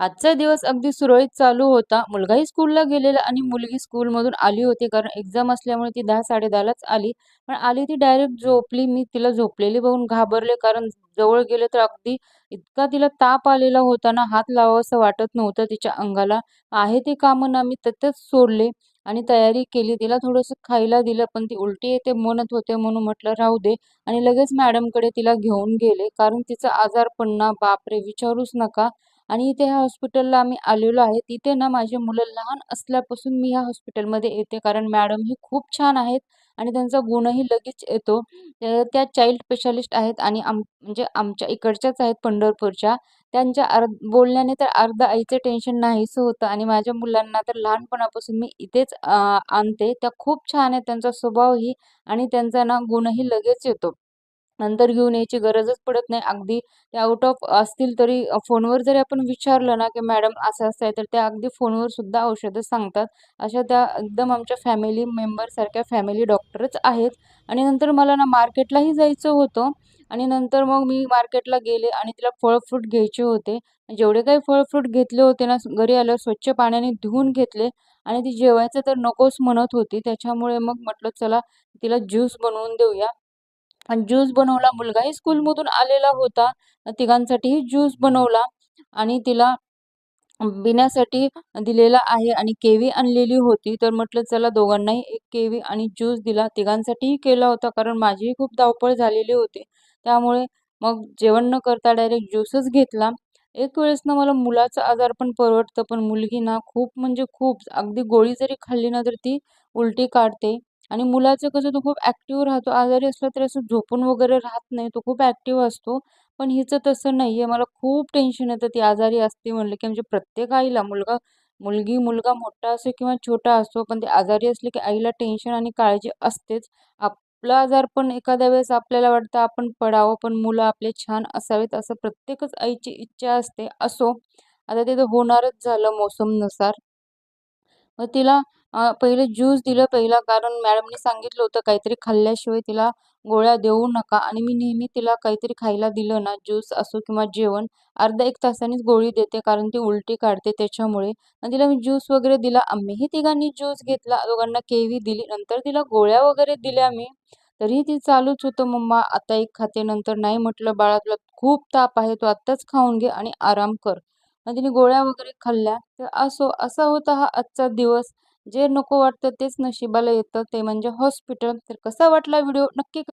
आजचा दिवस अगदी सुरळीत चालू होता. मुलगाही स्कूलला गेलेला आणि मुलगी स्कूलमधून आली होती. कारण एक्झाम असल्यामुळे ती 10:00-10:30लाच आली. पण आली ती डायरेक्ट झोपली. मी तिला झोपलेली बघून घाबरले. कारण जवळ गेले तर अगदी इतका तिला ताप आलेला होता ना, हात लावावसं वाटत नव्हतं तिच्या अंगाला. आहे ते कामं ना मी तिथेच सोडले आणि तयारी केली. तिला थोडंसं खायला दिलं, पण ती उलटी येते म्हणत होते म्हणून म्हटलं राहू दे आणि लगेच मॅडमकडे तिला घेऊन गेले. कारण तिचं आजारपण ना बापरे! विचारूच नका. आणि इथे ह्या हॉस्पिटलला आम्ही आलेलो आहे. तिथे ना माझी मुलं लहान असल्यापासून मी ह्या हॉस्पिटलमध्ये येते. कारण मॅडम ही खूप छान आहेत आणि त्यांचा गुणही लगेच येतो. त्या चाइल्ड स्पेशालिस्ट आहेत आणि म्हणजे आमच्या इकडच्याच आहेत पंढरपूरच्या. त्यांच्या बोलण्याने तर अर्ध आईचं टेन्शन नाहीसं होतं आणि माझ्या मुलांना तर लहानपणापासून मी इथेच आणते. त्या खूप छान आहेत. त्यांचा स्वभावही आणि त्यांचा ना गुणही लगेच येतो. नंतर घेऊन यायची गरजच पडत नाही. अगदी ते आउट ऑफ असतील तरी फोनवर जरी आपण विचारलं ना, की "मॅडम असं-असं आहे," तर त्या अगदी फोनवर सुद्धा औषधं सांगतात. अशा त्या एकदम आमच्या फॅमिली मेंबरसारख्या फॅमिली डॉक्टरच आहेत. आणि नंतर मला ना मार्केटलाही जायचं होतं आणि नंतर मग मी मार्केटला गेले आणि तिला फळ-फ्रूट घ्यायचे होते. जेवढे काही फळ-फ्रूट घेतले होते ना, घरी आल्यावर स्वच्छ पाण्याने धुवून घेतले आणि ती जेवायचं तर नकोच म्हणत होती. त्याच्यामुळे मग म्हटलं चला तिला ज्यूस बनवून देऊया. आणि ज्यूस बनवला. मुलगाही स्कूलमधून आलेला होता. तिघांसाठीही ज्यूस बनवला आणि तिला पिण्यासाठी दिलेला आहे आणि केवी आणलेली होती. तर म्हटलं चला दोघांनाही एक केवी आणि ज्यूस दिला. तिघांसाठीही केला होता कारण माझीही खूप धावपळ झालेली होती. त्यामुळे मग जेवण न करता डायरेक्ट ज्यूसच घेतला. एक वेळेस ना मला मुलाचं आजारपण परवडतं, पण मुलगी ना खूप म्हणजे खूप अगदी गोळी जरी खाल्ली ना, तर ती उलटी काढते. आणि मुलाचं कसं तो खूप ॲक्टिव्ह राहतो. आजारी असला तरी असं झोपून वगैरे राहत नाही. तो खूप ॲक्टिव्ह असतो. पण हिचं तसं नाहीये. मला खूप टेन्शन येतं ती आजारी असते म्हणलं की म्हणजे प्रत्येक आईला मुलगा मोठा असो किंवा छोटा असो, पण ते आजारी असले की आईला टेन्शन आणि काळजी असतेच. आपलं आजारपण एखाद्या वेळेस आपल्याला वाटतं आपण पडावं, पण मुलं आपले छान असावेत असं प्रत्येकच आईची इच्छा असते. असो, आता ते तर होणारच झालं मोसमनुसार. मग तिला पहिले ज्यूस दिलं पहिला कारण मॅडमनी सांगितलं होतं काहीतरी खाल्ल्याशिवाय तिला गोळ्या देऊ नका आणि मी नेहमी तिला काहीतरी खायला दिलं ना, ज्यूस असो किंवा जेवण, अर्ध्या 1 तासानेच गोळी देते कारण ती उलटी काढते त्याच्यामुळे. आणि तिला मी ज्यूस वगैरे दिला. आम्हीही तिघांनी ज्यूस घेतला. दोघांना केवी दिली. नंतर तिला गोळ्या वगैरे दिल्या मी. तरीही ती चालूच होतं, "मम्मा आता एक खाते, नंतर नाही." म्हटलं, "बाळा तुला खूप ताप आहे, तू आत्ताच खाऊन घे आणि आराम कर." आणि तिने गोळ्या वगैरे खाल्ल्या. तर असो असा होता हा आजचा दिवस. जे नको वाटतं तेच नशिबाला येतं, ते म्हणजे हॉस्पिटल. तर कसा वाटला व्हिडिओ नक्की